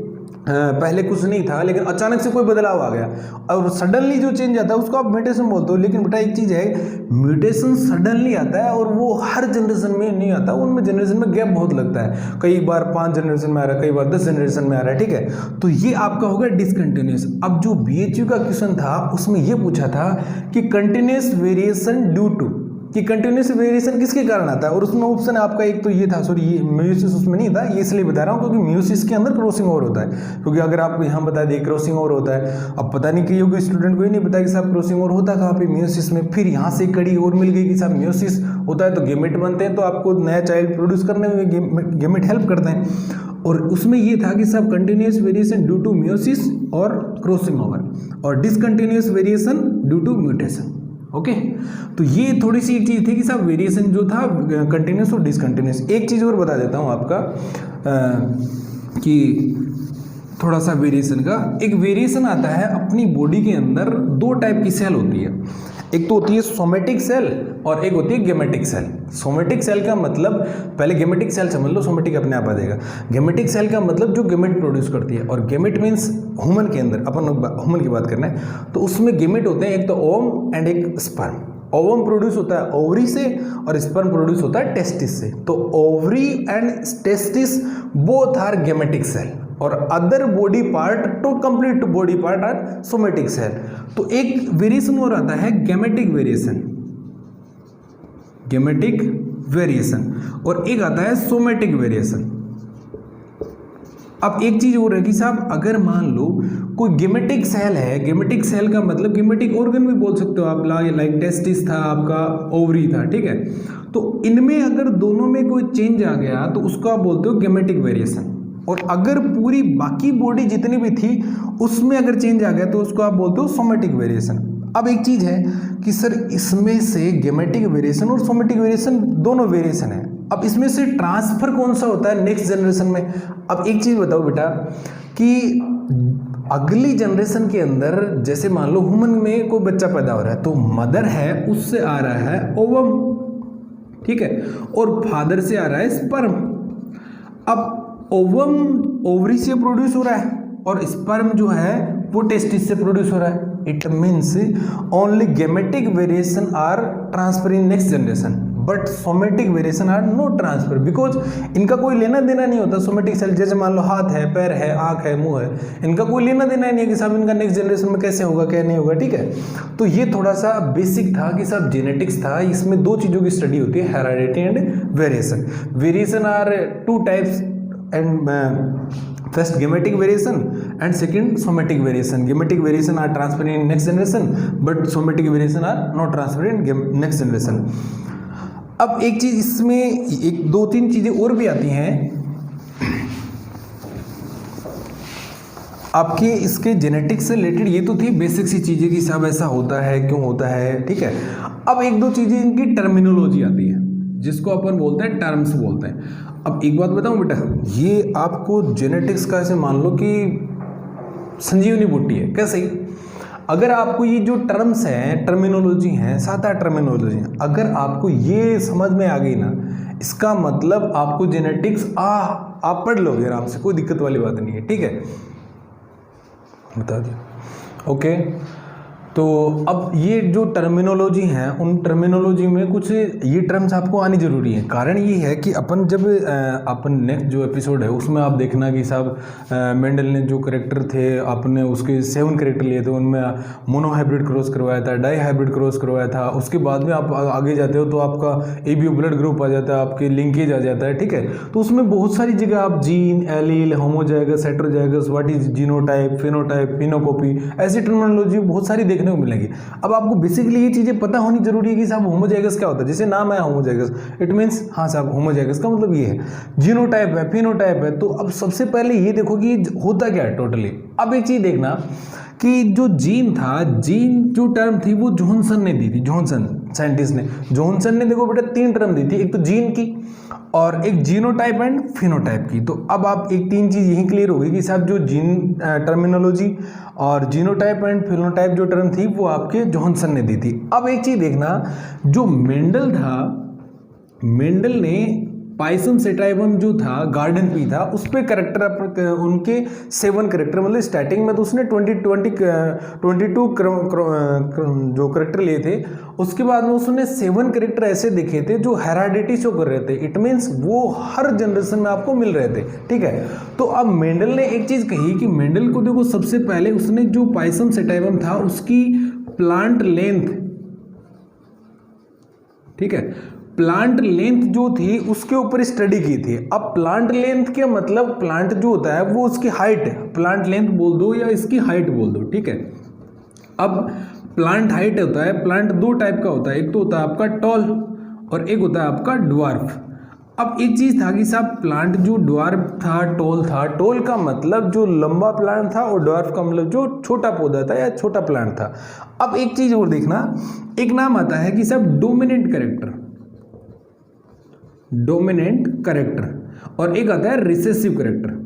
पहले कुछ नहीं था लेकिन अचानक से कोई बदलाव आ गया, और सडनली जो चेंज आता है उसको आप म्यूटेशन बोलते हो। लेकिन बेटा एक चीज़ है, म्यूटेशन सडनली आता है और वो हर जनरेशन में नहीं आता, उनमें जनरेशन में गैप बहुत लगता है। कई बार 5 जनरेशन में आ रहा है, कई बार 10 जनरेशन में आ रहा है, ठीक है। तो ये आपका होगा डिसकंटिन्यूस। अब जो BHU का क्वेश्चन था उसमें ये पूछा था कि कंटिन्यूस वेरिएशन ड्यू टू, कि कंटिन्यूस वेरिएशन किसके कारण आता है, और उसमें ऑप्शन आपका एक तो ये था, सॉरी ये म्यूसिस उसमें नहीं था, ये इसलिए बता रहा हूँ क्योंकि म्यूसिस के अंदर क्रॉसिंग ओवर होता है। क्योंकि अगर आपको यहाँ बता दें क्रॉसिंग ओवर होता है, अब पता नहीं कि कोई स्टूडेंट को ही नहीं पता कि साहब क्रॉसिंग ओवर होता कहाँ पे? म्यूसिस में। फिर यहाँ से कड़ी और मिल गई कि साहब म्यूसिस होता है तो गेमेट बनते हैं, तो आपको नया चाइल्ड प्रोड्यूस करने में गेमेट हेल्प करते हैं। और उसमें ये था कि सब continuous variation due to meiosis और क्रॉसिंग ओवर, और discontinuous variation due to mutation. Okay, तो ये थोड़ी सी एक चीज़ थी कि सब वेरिएशन जो था कंटिन्यूस और डिसकंटिन्यूस। एक चीज़ और बता देता हूँ आपका कि थोड़ा सा वेरिएशन का, एक वेरिएशन आता है अपनी बॉडी के अंदर। 2 टाइप की सेल होती है, एक तो होती है सोमेटिक सेल और एक होती है गेमेटिक सेल। सोमेटिक सेल का मतलब, पहले गेमेटिक सेल समझ लो, सोमेटिक अपने आप आ जाएगा। गेमेटिक सेल का मतलब जो गेमेट प्रोड्यूस करती है, और गेमेट मीन्स ह्यूमन के अंदर, अपन ह्यूमन की बात करना है तो उसमें गेमेट होते हैं, एक तो ओवम एंड एक स्पर्म। ओवम प्रोड्यूस होता है ओवरी से और स्पर्म प्रोड्यूस होता है टेस्टिस से। तो ovary and testis both are gametic cell, और other body part to complete body part are somatic cell. तो एक वेरिएशन और आता है गेमेटिक वेरिएशन, गेमेटिक वेरिएशन, और एक आता है सोमेटिक वेरिएशन। अब एक चीज और है कि साहब अगर मान लो कोई गेमेटिक सेल है, गेमेटिक सेल का मतलब गेमेटिक ऑर्गन भी बोल सकते हो आप, लाइक टेस्टिस था आपका, ओवरी था, ठीक है। तो इनमें अगर दोनों में कोई चेंज आ गया तो उसको आप बोलते हो गेमेटिक वेरिएशन। और अगर पूरी बाकी बॉडी जितनी भी थी उसमें अगर चेंज आ गया तो उसको आप बोलते हो सोमेटिक वेरिएशन। अब एक चीज है कि सर इसमें से गेमेटिक वेरिएशन और सोमेटिक वेरिएशन दोनों वेरिएशन है, अब इसमें से ट्रांसफर कौन सा होता है नेक्स्ट जनरेशन में? अब एक चीज बताओ बेटा कि अगली जनरेशन के अंदर, जैसे मान लो ह्यूमन में कोई बच्चा पैदा हो रहा है तो मदर है उससे आ रहा है ओवम, ठीक है, और फादर से आ रहा है स्पर्म। अब ओवम ओवरी से प्रोड्यूस हो रहा है और स्पर्म जो है वो टेस्टिस से प्रोड्यूस हो रहा है। It means only gametic variation are transfer in next generation, but somatic variation are no transfer, because इनका कोई लेना देना नहीं होता। सोमेटिक सेल जैसे मान लो हाथ है, पैर है, आंख है, मुंह है, इनका कोई लेना देना नहीं है कि साहब इनका नेक्स्ट जनरेशन में कैसे होगा क्या नहीं होगा, ठीक है। तो ये थोड़ा सा बेसिक था कि साहब जेनेटिक्स था, इसमें 2 चीज़ों की स्टडी होती है, heredity and variation. Variation are 2 types and first genetic variation and second somatic variation. Genetic variation are transferred in next generation, but somatic variation are not transferred in next generation. अब एक चीज इसमें एक दो तीन चीजें और भी आती हैं आपके इसके जेनेटिक्स से रिलेटेड। ये तो थी बेसिक सी चीजें कि सब ऐसा होता है, क्यों होता है, ठीक है। अब एक दो चीजें इनकी टर्मिनोलॉजी आती है, जिसको अपन बोलते हैं टर्म्स बोलते हैं। अब एक बात बताऊं बेटा, ये आपको जेनेटिक्स का ऐसे मान लो कि संजीवनी बूटी है। कैसे? अगर आपको ये जो टर्म्स हैं, टर्मिनोलॉजी हैं, 7-8 टर्मिनोलॉजी हैं, अगर आपको ये समझ में आ गई ना, इसका मतलब आपको जेनेटिक्स आप पढ़ लोगे आराम से, कोई दिक्कत वाली बात नहीं है, ठीक है। बता दिया, ओके। तो अब ये जो टर्मिनोलॉजी हैं, उन टर्मिनोलॉजी में कुछ ये टर्म्स आपको आनी जरूरी है। कारण ये है कि अपन जब अपन नेक्स्ट जो एपिसोड है उसमें आप देखना कि साहब मेंडल ने जो करेक्टर थे, आपने उसके 7 करेक्टर लिए थे, उनमें मोनो हाइब्रिड क्रॉस करवाया था, डाई हाइब्रिड क्रॉस करवाया था। उसके बाद में आप आगे जाते हो तो आपका एबीओ ब्लड ग्रुप आ जाता है, आपके लिंकेज आ जाता है, ठीक है। तो उसमें बहुत सारी जगह आप gene, allele, homozygous, heterozygous, what is genotype, phenotype, phenocopy, ऐसी टर्मिनोलॉजी बहुत सारी देखने को मिलेगी। अब आपको बेसिकली ये चीजें पता होनी जरूरी है कि साहब होमोजाइगस क्या होता है। जैसे नाम है होमोजाइगस, इट मींस हाँ साहब होमोजाइगस का मतलब ये है। जीनोटाइप है, फिनोटाइप है। तो अब सबसे पहले ये देखो कि होता क्या है टोटली। अब एक चीज देखना कि जो जीन था, जीन जो टर्म थी वो जॉनसन ने दी थी, जॉनसन साइंटिस्ट ने। जॉनसन ने देखो बेटा 3 टर्म दी थी, एक तो जीन की और एक जीनोटाइप एंड फिनोटाइप की। तो अब आप एक 3 चीज यही क्लियर होगी कि साहब जो जीन टर्मिनोलॉजी और जीनोटाइप एंड फिनोटाइप जो टर्म थी वो आपके जॉनसन ने दी थी। अब एक चीज देखना, जो मेंडल था, मेंडल ने पाइसम सेटाइवम जो था, गार्डन पी था, उस पे करेक्टर उनके 7 करेक्टर, मतलब स्टार्टिंग में तो उसने 22 जो करेक्टर लिए थे। उसके बाद में उसने 7 करेक्टर ऐसे दिखे थे जो हेराडिटी शो कर रहे थे। इट मीन्स वो हर जनरेशन में आपको मिल रहे थे, ठीक है। तो अब मेंडल ने एक चीज कही कि मेंडल को देखो, सबसे पहले उसने जो पाइसम सेटाइवम था उसकी प्लांट लेंथ, ठीक है, प्लांट लेंथ जो थी उसके ऊपर स्टडी की थी। अब प्लांट लेंथ क्या मतलब, प्लांट जो होता है वो उसकी हाइट है, प्लांट लेंथ बोल दो या इसकी हाइट बोल दो, ठीक है। अब प्लांट हाइट होता है, प्लांट 2 टाइप का होता है, एक तो होता है आपका टॉल और एक होता है आपका ड्वार्फ। अब एक चीज था कि साहब प्लांट जो ड्वार्फ था, टॉल था, टॉल का मतलब जो लंबा प्लांट था और ड्वार्फ का मतलब जो छोटा पौधा था या छोटा प्लांट था। अब एक चीज और देखना, एक नाम आता है कि साहब डोमिनेंट कैरेक्टर, डोमिनेंट कैरेक्टर, और एक आता है रिसेसिव कैरेक्टर।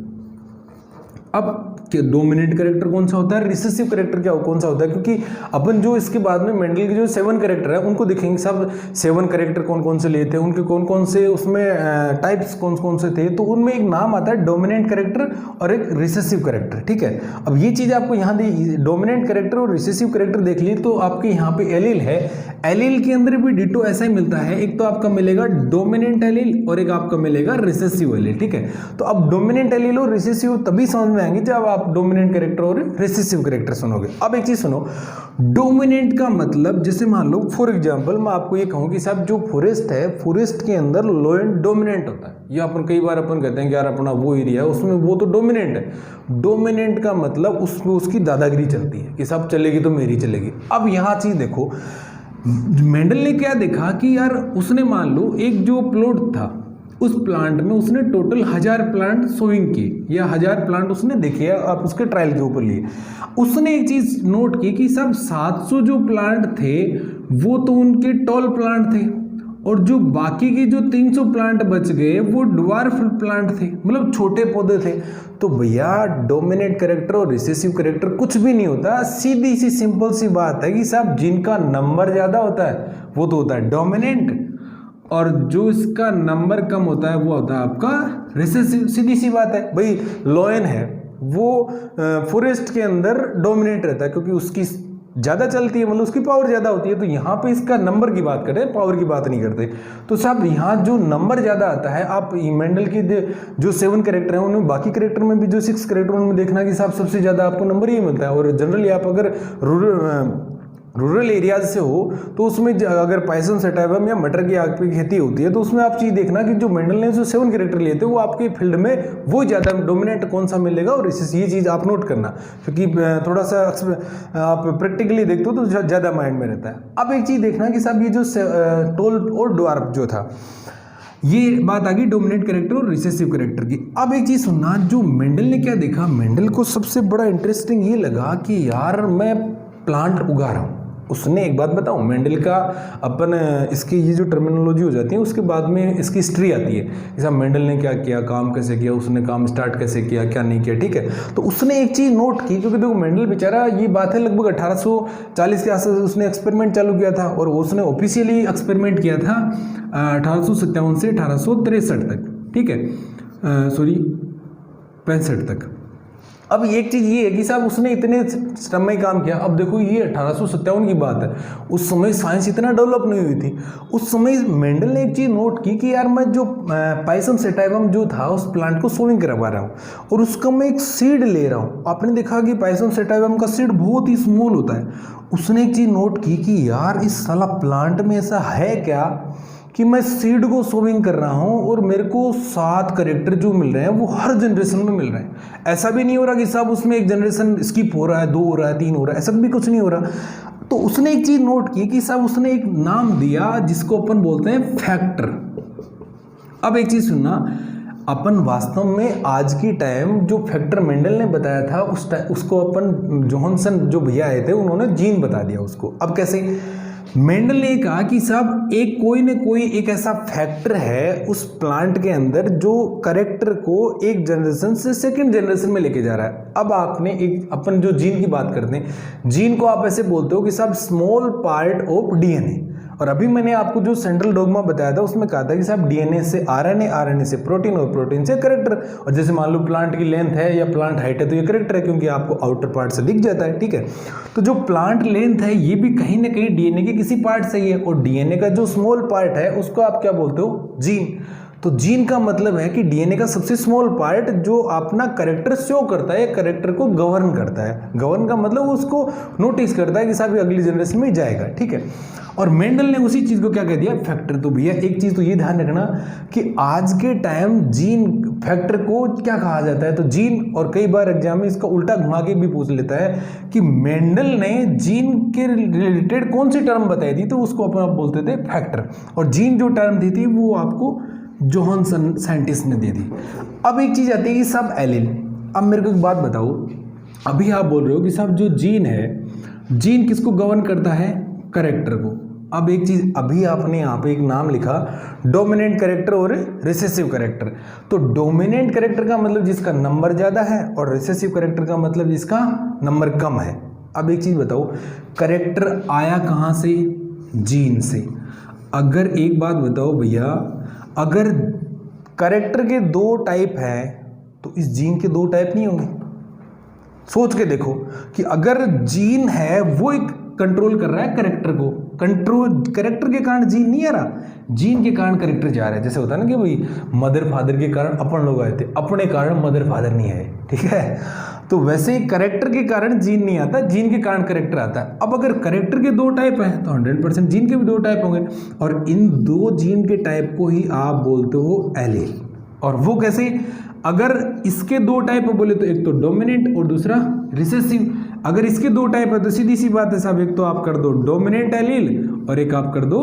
अब डोमिनेंट कैरेक्टर कौन सा होता है, रिसेसिव कैरेक्टर क्या कौन सा होता है, क्योंकि अपन जो इसके बाद में मेंडल के जो 7 कैरेक्टर है उनको देखेंगे, सब 7 कैरेक्टर कौन कौन से लिए थे, उनके कौन कौन से उसमें टाइप्स कौन कौन से थे। तो उनमें एक नाम आता है डोमिनेंट कैरेक्टर और एक रिसेसिव कैरेक्टर, ठीक है। अब ये चीज आपको यहाँ डोमिनेंट कैरेक्टर और रिसेसिव कैरेक्टर देख लिए तो आपके यहाँ पे एलील है, एलील के अंदर भी डिटो ऐसा ही मिलता है, एक तो आपका मिलेगा डोमिनेंट एलील और एक आपका मिलेगा रिसेसिव एलील, ठीक है। तो अब डोमिनेंट एलील और रिसेसिव तभी समझ में आएंगे जब आप डोमिनेंट कैरेक्टर और रिसेसिव कैरेक्टर सुनोगे। अब एक चीज सुनो, डोमिनेंट का मतलब जैसे मान लो फॉर एग्जांपल मैं आपको ये कहूं कि साहब जो फॉरेस्ट है, फॉरेस्ट के अंदर लॉयन डोमिनेंट होता है। ये अपन कई बार अपन कहते हैं कि यार अपना वो एरिया है उसमें वो तो डोमिनेंट है। डोमिनेंट का मतलब उसमें उसकी दादागिरी चलती है कि सब चलेगी तो मेरी चलेगी। अब यहाँ चीज देखो, मेंडल ने क्या देखा कि यार उसने मान लो एक जो प्लॉट था उस प्लांट में उसने टोटल 1000 प्लांट सोइंग किए या 1000 प्लांट उसने देखे, आप उसके ट्रायल के ऊपर लिए। उसने एक चीज नोट की कि सब 700 जो प्लांट थे वो तो उनके टॉल प्लांट थे और जो बाकी के जो 300 प्लांट बच गए वो ड्वार्फ प्लांट थे, मतलब छोटे पौधे थे। तो भैया डोमिनेंट कैरेक्टर और रिसेसिव कैरेक्टर कुछ भी नहीं होता, सीधी सी सिंपल सी बात है कि साहब जिनका नंबर ज्यादा होता है वो तो होता है डोमिनेंट और जो इसका नंबर कम होता है वो होता है आपका रिसेसिव। सीधी सी बात है भाई, लॉयन है वो फॉरेस्ट के अंदर डोमिनेट रहता है क्योंकि उसकी ज़्यादा चलती है, मतलब उसकी पावर ज़्यादा होती है। तो यहाँ पे इसका नंबर की बात करें, पावर की बात नहीं करते। तो साहब यहाँ जो नंबर ज़्यादा आता है, आप मेंडल के जो 7 कैरेक्टर हैं उनमें बाकी कैरेक्टर में भी जो 6 कैरेक्टर उनमें देखना कि साहब सबसे ज़्यादा आपको नंबर ही मिलता है। और जनरली आप अगर रूरल एरियाज से हो तो उसमें अगर पाइसन सेटाइवम या मटर की आग की खेती होती है तो उसमें आप चीज़ देखना कि जो मेंडल ने जो 7 कैरेक्टर लिए थे वो आपके फील्ड में वो ज़्यादा डोमिनेट कौन सा मिलेगा, और ये चीज़ आप नोट करना, क्योंकि थोड़ा सा आप प्रैक्टिकली देखते हो तो ज़्यादा माइंड में रहता है। अब एक चीज़ देखना कि साहब ये जो टोल और ड्वार्फ जो था, ये बात आ गई डोमिनेंट कैरेक्टर और रिसेसिव कैरेक्टर की। अब एक चीज़ सुनना, जो मेंडल ने क्या देखा, मेंडल को सबसे बड़ा इंटरेस्टिंग ये लगा कि यार मैं प्लांट उगा रहा हूँ। उसने एक बात बताऊं, मेंडल का अपन इसकी ये जो टर्मिनोलॉजी हो जाती है उसके बाद में इसकी हिस्ट्री आती है कि साहब मेंडल ने क्या किया, काम कैसे किया, उसने काम स्टार्ट कैसे किया, क्या नहीं किया, ठीक है। तो उसने एक चीज़ नोट की, क्योंकि देखो मेंडल बेचारा, ये बात है लगभग 1840 के आसपास उसने एक्सपेरिमेंट चालू किया था, और उसने ऑफिशियली एक्सपेरिमेंट किया था 1857 से 1863 तक, ठीक है, सॉरी 65 तक। अब एक चीज़ ये है कि साहब उसने इतने समय काम किया। अब देखो ये 1857 की बात है, उस समय साइंस इतना डेवलप नहीं हुई थी। उस समय मेंडल ने एक चीज़ नोट की कि यार मैं जो पाइसम सेटाइवम जो था उस प्लांट को सोविंग करवा रहा हूँ और उसका मैं एक सीड ले रहा हूँ। आपने देखा कि पाइसम सेटाइवम का सीड बहुत ही स्मॉल होता है। उसने एक चीज़ नोट की कि यार इस साला प्लांट में ऐसा है क्या कि मैं सीड को सोविंग कर रहा हूं और मेरे को 7 कैरेक्टर जो मिल रहे हैं वो हर जनरेशन में मिल रहे हैं। ऐसा भी नहीं हो रहा कि साहब उसमें एक जनरेशन स्किप हो रहा है, 2 हो रहा है, 3 हो रहा है, ऐसा भी कुछ नहीं हो रहा। तो उसने एक चीज़ नोट की कि साहब उसने एक नाम दिया जिसको अपन बोलते हैं फैक्टर। अब एक चीज़ सुनना, अपन वास्तव में आज की टाइम जो फैक्टर मेंडल ने बताया था उसको अपन जोहानसन जो भैया आए थे उन्होंने जीन बता दिया उसको। अब कैसे? मेंडल ने कहा कि साहब एक कोई न कोई एक ऐसा फैक्टर है उस प्लांट के अंदर जो कैरेक्टर को एक जनरेशन से सेकंड जनरेशन में लेके जा रहा है। अब आपने एक अपन जो जीन की बात करते हैं, जीन को आप ऐसे बोलते हो कि साहब स्मॉल पार्ट ऑफ डीएनए। और अभी मैंने आपको जो सेंट्रल डोगमा बताया था उसमें कहा था कि साहब डीएनए से आरएनए, आरएनए से प्रोटीन और प्रोटीन से कैरेक्टर। और जैसे मान लो प्लांट की लेंथ है या प्लांट हाइट है तो ये कैरेक्टर है, क्योंकि आपको आउटर पार्ट से दिख जाता है, ठीक है। तो जो प्लांट लेंथ है ये भी कहीं ना कहीं डीएनए के किसी पार्ट से ही है, और डीएनए का जो स्मॉल पार्ट है उसको आप क्या बोलते हो? जीन। तो जीन का मतलब है कि डीएनए का सबसे स्मॉल पार्ट जो अपना कैरेक्टर शो करता है, कैरेक्टर को गवर्न करता है। गवर्न का मतलब उसको नोटिस करता है कि साहब ये अगली जनरेशन में जाएगा, ठीक है। और मेंडल ने उसी चीज़ को क्या कह दिया? फैक्टर। तो भैया एक चीज़ तो ये ध्यान रखना कि आज के टाइम जीन फैक्टर को क्या कहा जाता है, तो जीन, और कई बार एग्जाम में इसका उल्टा घुमा के भी पूछ लेता है कि मेंडल ने जीन के रिलेटेड कौन सी टर्म बताई थी, तो उसको अपन आप बोलते थे फैक्टर। और जीन जो टर्म दी थी वो आपको जोहानसन साइंटिस्ट ने दी थी। अब एक चीज़ आती है कि सब एलील। अब मेरे को एक बात बताओ, अभी आप बोल रहे हो कि साहब जो जीन है, जीन किसको गवर्न करता है? कैरेक्टर को। अब एक चीज़, अभी आपने यहाँ पे एक नाम लिखा डोमिनेंट कैरेक्टर और रिसेसिव कैरेक्टर। तो डोमिनेंट कैरेक्टर का मतलब जिसका नंबर ज़्यादा है और रिसेसिव कैरेक्टर का मतलब जिसका नंबर कम है। अब एक चीज़ बताओ, कैरेक्टर आया कहाँ से? जीन से। अगर एक बात बताओ भैया, अगर कैरेक्टर के 2 टाइप हैं तो इस जीन के 2 टाइप नहीं होंगे? सोच के देखो कि अगर जीन है वो एक कंट्रोल कर रहा है कैरेक्टर को, कंट्रोल कैरेक्टर के कारण जीन नहीं आ रहा, जीन के कारण कैरेक्टर जा रहा है। जैसे होता है ना कि भाई मदर फादर के कारण अपन लोग आए थे, अपने कारण मदर फादर नहीं आए, ठीक है। तो वैसे ही कैरेक्टर के कारण जीन नहीं आता, जीन के कारण कैरेक्टर आता है। अब अगर कैरेक्टर के 2 टाइप हैं तो 100% जीन के भी 2 टाइप होंगे, और इन 2 जीन के टाइप को ही आप बोलते हो एलील। और वो कैसे? अगर इसके 2 टाइप बोले तो एक तो डोमिनेंट और दूसरा रिसेसिव। अगर इसके 2 टाइप है तो सीधी सी बात है साहब, एक तो आप कर दो डोमिनेंट एलील और एक आप कर दो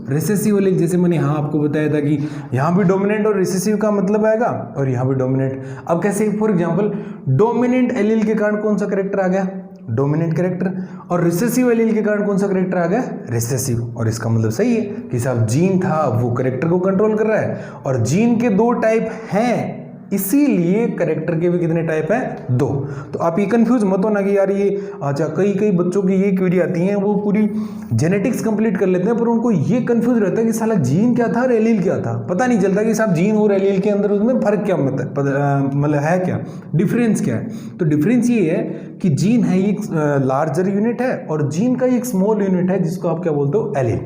रिसेसिव एलील। जैसे मैंने यहाँ आपको बताया था कि यहाँ भी डोमिनेंट और रिसेसिव का मतलब आएगा और यहाँ भी डोमिनेंट। अब कैसे? फॉर एग्जांपल डोमिनेंट एलील के कारण कौन सा कैरेक्टर आ गया? Dominant character. और रिसेसिव एलील के कारण कौन सा कैरेक्टर आ गया? रिसेसिव। और इसका मतलब सही है कि साहब जीन था वो कैरेक्टर को कंट्रोल कर रहा है, और जीन के 2 टाइप हैं, इसीलिए कैरेक्टर के भी कितने टाइप हैं? 2। तो आप ये कंफ्यूज मत होना कि यार ये, अच्छा कई बच्चों की ये क्वेरी आती हैं, वो पूरी जेनेटिक्स कंप्लीट कर लेते हैं पर उनको ये कंफ्यूज रहता है कि साला जीन क्या था और एलील क्या था। पता नहीं चलता कि साहब जीन और एलील के अंदर उसमें फर्क क्या मतलब है, क्या डिफरेंस क्या है। तो डिफरेंस ये है कि जीन है एक लार्जर यूनिट है और जीन का एक स्मॉल यूनिट है जिसको आप क्या बोलते हो? एलील।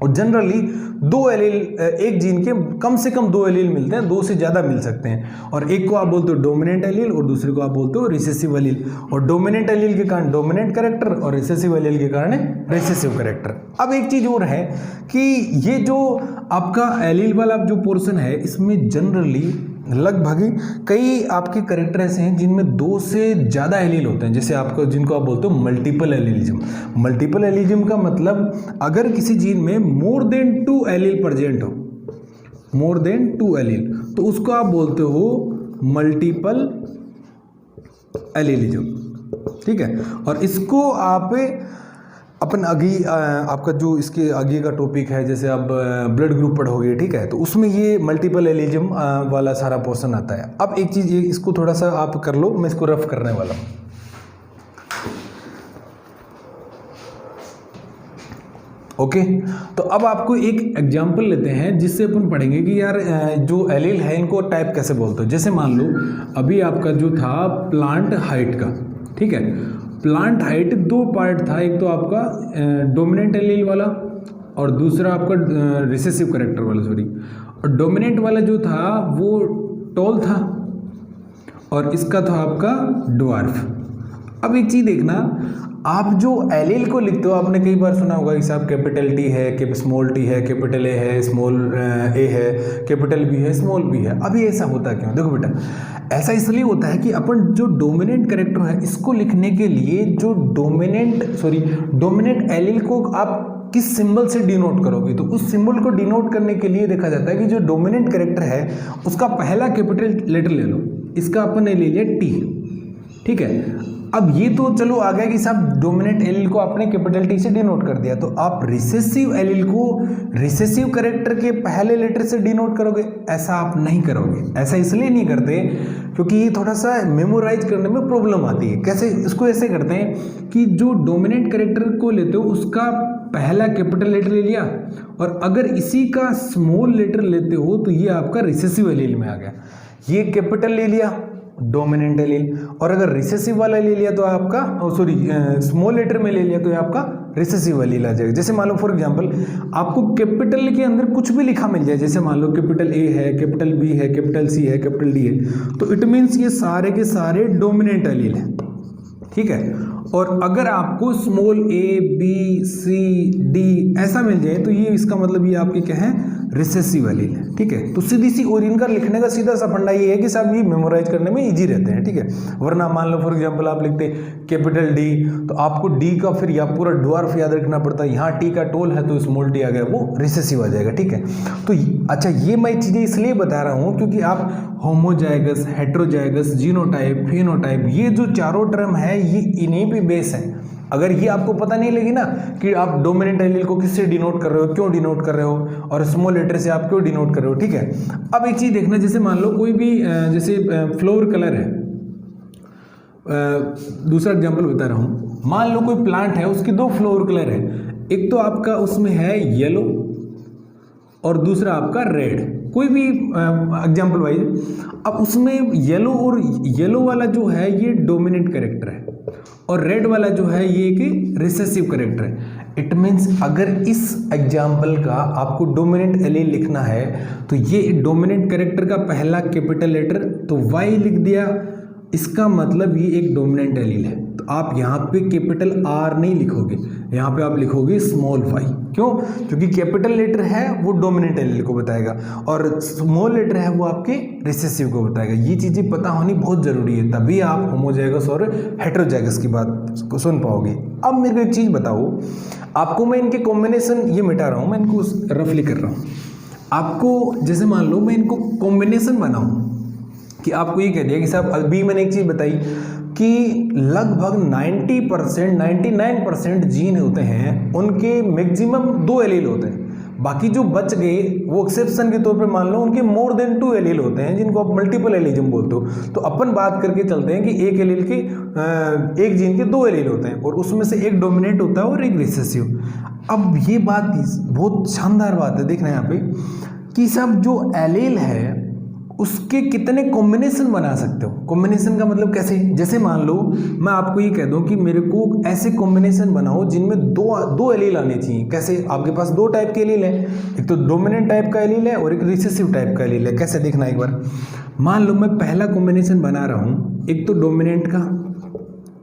और जनरली दो एलील, एक जीन के कम से कम दो एलील मिलते हैं, दो से ज़्यादा मिल सकते हैं। और एक को आप बोलते हो डोमिनेंट एलील और दूसरे को आप बोलते हो रिसेसिव एलील। और डोमिनेंट एलील के कारण डोमिनेंट कैरेक्टर और रिसेसिव एलील के कारण रिसेसिव कैरेक्टर। अब एक चीज़ और है कि ये जो आपका एलील वाला जो पोर्शन है, इसमें जनरली लगभग कई आपके कैरेक्टर ऐसे हैं जिनमें दो से ज़्यादा एलील होते हैं, जैसे आपको जिनको आप बोलते हो मल्टीपल एलीलिज्म। मल्टीपल एलीलिज्म का मतलब अगर किसी जीन में मोर देन 2 एलील प्रेजेंट हो, मोर देन 2 एलील, तो उसको आप बोलते हो मल्टीपल एलीलिज्म, ठीक है। और इसको आप अपन आगे आपका जो इसके आगे का टॉपिक है, जैसे आप ब्लड ग्रुप पढ़ोगे, ठीक है, तो उसमें ये मल्टीपल एलीलिज्म वाला सारा पोर्शन आता है। अब एक चीज़ ये, इसको थोड़ा सा आप कर लो, मैं इसको रफ करने वाला हूँ। ओके, तो अब आपको एक एग्जांपल लेते हैं जिससे अपन पढ़ेंगे कि यार जो एलील है इनको टाइप कैसे बोलते हो। जैसे मान लो अभी आपका जो था प्लांट हाइट का, ठीक है, प्लांट हाइट दो पार्ट था, एक तो आपका डोमिनेंट एलील वाला और दूसरा आपका रिसेसिव कैरेक्टर वाला, सॉरी। और डोमिनेंट वाला जो था वो टॉल था और इसका था आपका ड्वार्फ। अब एक चीज़ देखना, आप जो एलील को लिखते हो, आपने कई बार सुना होगा कि साहब कैपिटल टी है, स्मॉल टी है, कैपिटल ए है, स्मॉल ए है, कैपिटल बी है, स्मॉल बी है। अभी ऐसा होता क्यों? देखो बेटा, ऐसा इसलिए होता है कि अपन जो डोमिनेंट कैरेक्टर है इसको लिखने के लिए जो डोमिनेंट एलील को आप किस सिंबल से डिनोट करोगे, तो उस सिंबल को डिनोट करने के लिए देखा जाता है कि जो डोमिनेंट कैरेक्टर है उसका पहला कैपिटल लेटर ले लो। इसका अपन ने ले लिया टी, ठीक है। अब ये तो चलो आ गया कि साहब डोमिनेंट एलील को आपने कैपिटल टी से डिनोट कर दिया, तो आप रिसेसिव एलील को रिसेसिव कैरेक्टर के पहले लेटर से डिनोट करोगे? ऐसा आप नहीं करोगे। ऐसा इसलिए नहीं करते क्योंकि ये थोड़ा सा मेमोराइज करने में प्रॉब्लम आती है। कैसे? इसको ऐसे करते हैं कि जो डोमिनेंट कैरेक्टर को लेते हो उसका पहला कैपिटल लेटर ले लिया, और अगर इसी का स्मॉल लेटर लेते हो तो ये आपका रिसेसिव एलील में आ गया। ये कैपिटल ले लिया डोमिनेंट एलील, और अगर रिसेसिव वाला ले लिया तो आपका स्मॉल लेटर में ले लिया तो ये आपका रिसेसिव एलील आ जाएगा। जैसे मान लो फॉर एग्जांपल आपको कैपिटल के अंदर कुछ भी लिखा मिल जाए, जैसे मान लो कैपिटल ए है, कैपिटल बी है, कैपिटल सी है, कैपिटल डी है, तो इट मीन्स ये सारे के सारे डोमिनेंट एलील हैं, ठीक है। और अगर आपको small A B C D ऐसा मिल जाए तो ये इसका मतलब ये आपके क्या है? रिसेसिव एलील है, ठीक है। तो सीधी सी और इनका लिखने का सीधा सा फंडा ये है कि साहब ये मेमोराइज करने में इजी रहते हैं, ठीक है। वरना मान लो फॉर एग्जांपल आप लिखते कैपिटल डी, तो आपको डी का फिर या पूरा ड्वार्फ याद रखना पड़ता है। यहाँ टी का टोल है तो स्मॉल टी आ गया, वो रिसेसिव आ जाएगा, ठीक है। तो अच्छा, ये मैं चीज़ें इसलिए बता रहा हूँ क्योंकि आप होमोजाइगस, हेट्रोजाइगस, जीनोटाइप, फेनोटाइप, ये जो चारों टर्म है ये इन्हीं पे बेस है। अगर ये आपको पता नहीं लगी ना कि आप डोमिनेंट एलील को किससे डिनोट कर रहे हो, क्यों डिनोट कर रहे हो, और स्मॉल लेटर से आप क्यों डिनोट कर रहे हो, ठीक है। अब एक चीज़ देखना, जैसे मान लो कोई भी जैसे फ्लावर कलर है, दूसरा एग्जांपल बता रहा हूँ। मान लो कोई प्लांट है, उसकी दो फ्लावर कलर है, एक तो आपका उसमें है येलो और दूसरा आपका रेड, कोई भी एग्जांपल वाइज। अब उसमें येलो वाला जो है ये डोमिनेंट कैरेक्टर है और रेड वाला जो है ये एक रिसेसिव कैरेक्टर है। इट मीन्स अगर इस एग्जाम्पल का आपको डोमिनेंट एलील लिखना है तो ये डोमिनेंट कैरेक्टर का पहला कैपिटल लेटर तो वाई लिख दिया, इसका मतलब ये एक डोमिनेंट एलील है। तो आप यहाँ पे कैपिटल आर नहीं लिखोगे, यहाँ पे आप लिखोगे स्मॉल वाई। क्यों? क्योंकि कैपिटल लेटर है वो डोमिनेंट एलील को बताएगा और स्मॉल लेटर है वो आपके रिसेसिव को बताएगा। ये चीज़ें पता होनी बहुत ज़रूरी है, तभी आप होमोजाइगस और हेट्रोजाइगस की बात को सुन पाओगे। अब मेरे को एक चीज़ बताओ, आपको मैं इनके कॉम्बिनेशन ये मिटा रहा हूँ, मैं इनको रफली कर रहा हूँ। आपको जैसे मान लो मैं इनको कॉम्बिनेशन बनाऊँ कि आपको ये कह दिया कि साहब अभी मैंने एक चीज़ बताई कि लगभग 90% 99% जीन होते हैं उनके मैक्सिमम 2 एलील होते हैं, बाकी जो बच गए वो एक्सेप्शन के तौर पे मान लो उनके मोर देन 2 एलील होते हैं जिनको आप मल्टीपल एलीजम बोलते हो। तो अपन बात करके चलते हैं कि एक एलील के एक जीन के 2 एलील होते हैं और उसमें से एक डोमिनेंट होता है और एक रिसेसिव। अब ये बात बहुत शानदार बात है, देखना यहाँ पे कि सब जो एलील है उसके कितने कॉम्बिनेशन बना सकते हो। कॉम्बिनेशन का मतलब कैसे, जैसे मान लो मैं आपको ये कह दूं कि मेरे को ऐसे कॉम्बिनेशन बनाओ जिनमें दो एलील आने चाहिए। कैसे, आपके पास दो टाइप के एलील है, एक तो डोमिनेंट टाइप का एलील है और एक रिसेसिव टाइप का एलील है। कैसे देखना एक बार, मान लो मैं पहला कॉम्बिनेशन बना रहा हूँ, एक तो डोमिनेंट का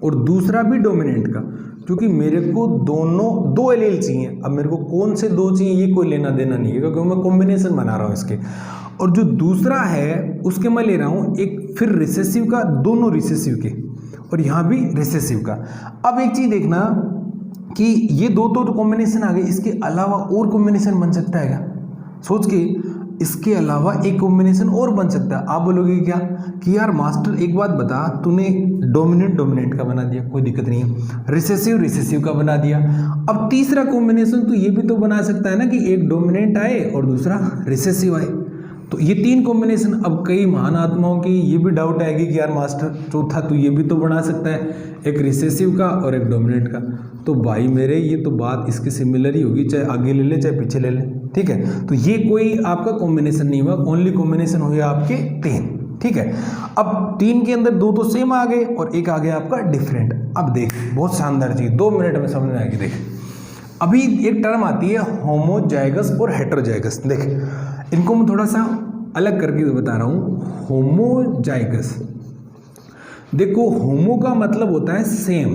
और दूसरा भी डोमिनेंट का, क्योंकि मेरे को दोनों दो एलील चाहिए। अब मेरे को कौन से दो चाहिए ये कोई लेना देना नहीं है, क्योंकि मैं कॉम्बिनेशन बना रहा हूँ इसके। और जो दूसरा है उसके मैं ले रहा हूँ एक फिर रिसेसिव का, दोनों रिसेसिव के, और यहाँ भी रिसेसिव का। अब एक चीज़ देखना कि ये दो तो कॉम्बिनेशन आ गए, इसके अलावा और कॉम्बिनेशन बन सकता है क्या, सोच के, इसके अलावा एक कॉम्बिनेशन और बन सकता है। आप बोलोगे क्या कि यार मास्टर एक बात बता, तूने डोमिनेंट का बना दिया, कोई दिक्कत नहीं है, रिसेसिव का बना दिया, अब तीसरा कॉम्बिनेशन तो ये भी तो बना सकता है ना कि एक डोमिनेंट आए और दूसरा रिसेसिव आए। तो ये तीन कॉम्बिनेशन, अब कई महान आत्माओं की ये भी डाउट आएगी कि यार मास्टर चौथा तो ये भी तो बना सकता है, एक रिसेसिव का और एक डोमिनेंट का। तो भाई मेरे ये तो बात इसकी सिमिलर ही होगी, चाहे आगे ले ले चाहे पीछे ले ले, ठीक है। तो ये कोई आपका कॉम्बिनेशन नहीं हुआ, ओनली कॉम्बिनेशन हुए आपके तीन, ठीक है। अब तीन के अंदर दो तो सेम आ गए और एक आ गया आपका डिफरेंट। अब देख बहुत शानदार चीज, 2 मिनट में समझ में आएगी। देख अभी एक टर्म आती है होमोजाइगस और हेटेरोजाइगस। देख इनको मैं थोड़ा सा अलग करके बता रहा हूं। होमोजाइगस, देखो होमो का मतलब होता है सेम,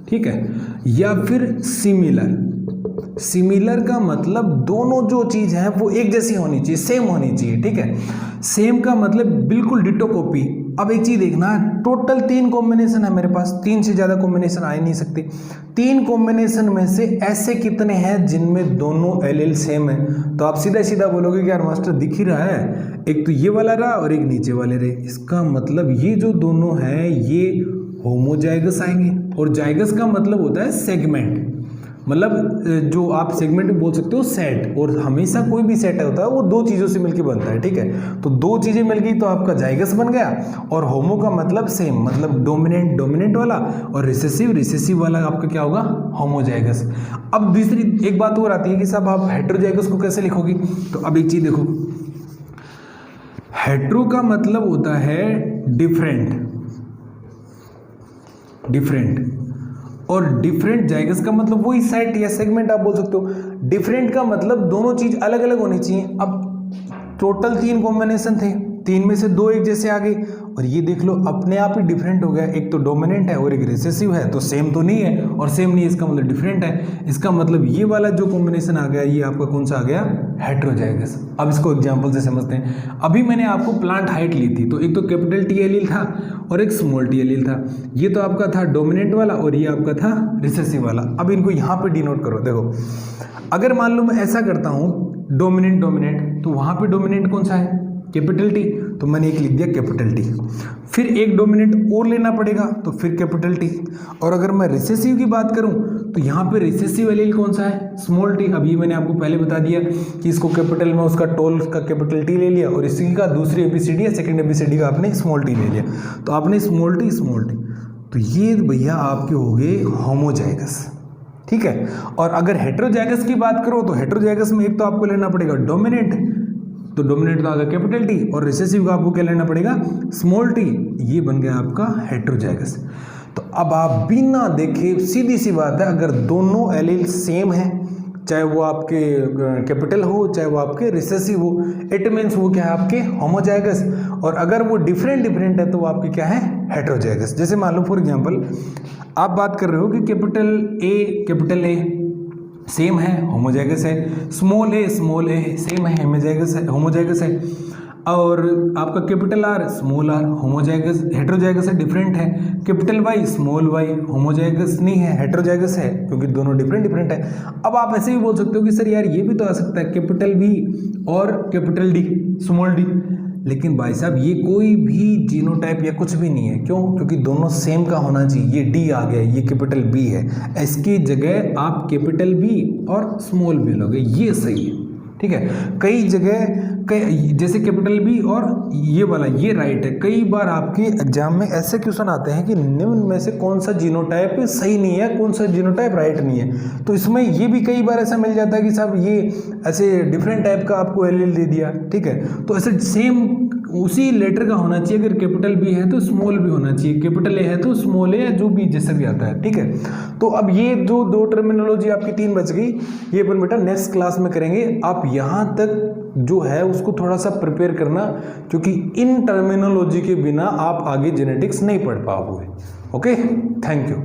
ठीक है, या फिर सिमिलर का मतलब दोनों जो चीज है वो एक जैसी होनी चाहिए, सेम होनी चाहिए, ठीक है। सेम का मतलब बिल्कुल डिटो कॉपी। अब एक चीज देखना, टोटल 3 कॉम्बिनेशन है मेरे पास, 3 से ज्यादा कॉम्बिनेशन आ ही नहीं सकते। 3 कॉम्बिनेशन में से ऐसे कितने हैं जिनमें दोनों एलील सेम है। तो आप सीधा सीधा बोलोगे कि यार मास्टर दिख ही रहा है, एक तो ये वाला रहा और एक नीचे वाले रहे, इसका मतलब ये जो दोनों हैं ये होमोजाइगस आएंगे। और जाइगस का मतलब होता है सेगमेंट, मतलब जो आप सेगमेंट भी बोल सकते हो सेट, और हमेशा कोई भी सेट होता है वो 2 चीज़ों से मिलकर बनता है, ठीक है। तो 2 चीज़ें मिल गई तो आपका जाइगस बन गया। और होमो का मतलब सेम, मतलब डोमिनेंट वाला, और रिसेसिव वाला आपका क्या होगा, होमोजाइगस। अब दूसरी एक बात और आती है कि साहब आप हेटेरोजाइगस को कैसे लिखोगे। तो अब एक चीज़ देखो, हेटेरो का मतलब होता है डिफरेंट, और डिफरेंट जाइगस का मतलब वही सेट या सेगमेंट आप बोल सकते हो। डिफरेंट का मतलब दोनों चीज अलग अलग होनी चाहिए। अब टोटल 3 कॉम्बिनेशन थे, 3 में से 2 एक जैसे आ गए, और ये देख लो अपने आप ही डिफरेंट हो गया। एक तो डोमिनेंट है और एक रिसेसिव है, तो सेम तो नहीं है, और सेम नहीं है इसका मतलब डिफरेंट है। इसका मतलब ये वाला जो कॉम्बिनेशन आ गया ये आपका कौन सा आ गया, हेटेरोजाइगस। अब इसको एग्जांपल से समझते हैं। अभी मैंने आपको प्लांट हाइट ली थी, तो एक तो कैपिटल टी एलील था और एक स्मॉल टी एलील था। ये तो आपका था डोमिनेंट वाला और ये आपका था रिसेसिव वाला। अब इनको यहाँ पे डिनोट करो। देखो अगर मान लो मैं ऐसा करता हूँ डोमिनेंट, तो वहाँ पे डोमिनेंट कौन सा है, कैपिटल टी, तो मैंने एक लिख दिया कैपिटल टी। फिर एक डोमिनेंट और लेना पड़ेगा तो फिर कैपिटल टी। और अगर मैं रिसेसिव की बात करूं तो यहाँ पे रिसेसिव एलील कौन सा है, स्मॉल टी। अब ये मैंने आपको पहले बता दिया कि इसको कैपिटल में उसका टोल का कैपिटल टी ले लिया, और इसी का दूसरी एबीसीडी या सेकंड एबीसीडी का आपने स्मॉल टी ले लिया, तो आपने स्मॉल टी। तो ये भैया आपके हो गए होमोजाइगस, ठीक है। और अगर हेटेरोजाइगस की बात करो तो हेटेरोजाइगस में एक तो आपको लेना पड़ेगा डोमिनेंट, तो डोमिनेंट तो आ गया कैपिटल टी, और रिसेसिव का आपको क्या लेना पड़ेगा, स्मॉल टी। ये बन गया आपका हेटेरोजाइगस। तो अब आप बिना देखे सीधी सी बात है, अगर दोनों एलील सेम है, चाहे वो आपके कैपिटल हो चाहे वो आपके रिसेसिव हो, इट मीन्स वो क्या है आपके होमोजाइगस। और अगर वो डिफरेंट है तो वो आपके क्या है, हेटेरोजाइगस। जैसे मान लो फॉर एग्जांपल आप बात कर रहे हो कि कैपिटल ए सेम है, होमोजाइगस है, स्मॉल ए सेम है, होमोजाइगस है, और आपका capital R small R homozygous heterozygous है, डिफरेंट है। Capital Y small Y homozygous नहीं है, हेटेरोजाइगस है, क्योंकि दोनों डिफरेंट है। अब आप ऐसे भी बोल सकते हो कि सर यार ये भी तो आ सकता है कैपिटल बी और कैपिटल डी स्मॉल डी, लेकिन भाई साहब ये कोई भी जीनोटाइप या कुछ भी नहीं है। क्यों? क्योंकि दोनों सेम का होना चाहिए। ये डी आ गया, ये कैपिटल बी है, इसकी जगह आप कैपिटल बी और स्मॉल बी लोगे, ये सही है, ठीक है। कई जगह जैसे कैपिटल बी और ये वाला ये राइट है। कई बार आपके एग्जाम में ऐसे क्वेश्चन आते हैं कि निम्न में से कौन सा जीनोटाइप सही नहीं है, कौन सा जीनोटाइप राइट नहीं है। तो इसमें ये भी कई बार ऐसा मिल जाता है कि साहब ये ऐसे डिफरेंट टाइप का आपको एलील दे दिया, ठीक है। तो ऐसे सेम उसी लेटर का होना चाहिए। अगर कैपिटल बी है तो स्मॉल बी होना चाहिए, कैपिटल ए है तो स्मॉल ए, जो बी जैसा भी आता है, ठीक है। तो अब ये जो दो टर्मिनोलॉजी आपकी 3 बच गई, ये अपन बेटा नेक्स्ट क्लास में करेंगे। आप यहाँ तक जो है उसको थोड़ा सा प्रिपेयर करना, क्योंकि इन टर्मिनोलॉजी के बिना आप आगे जेनेटिक्स नहीं पढ़ पाओगे। Okay, thank you.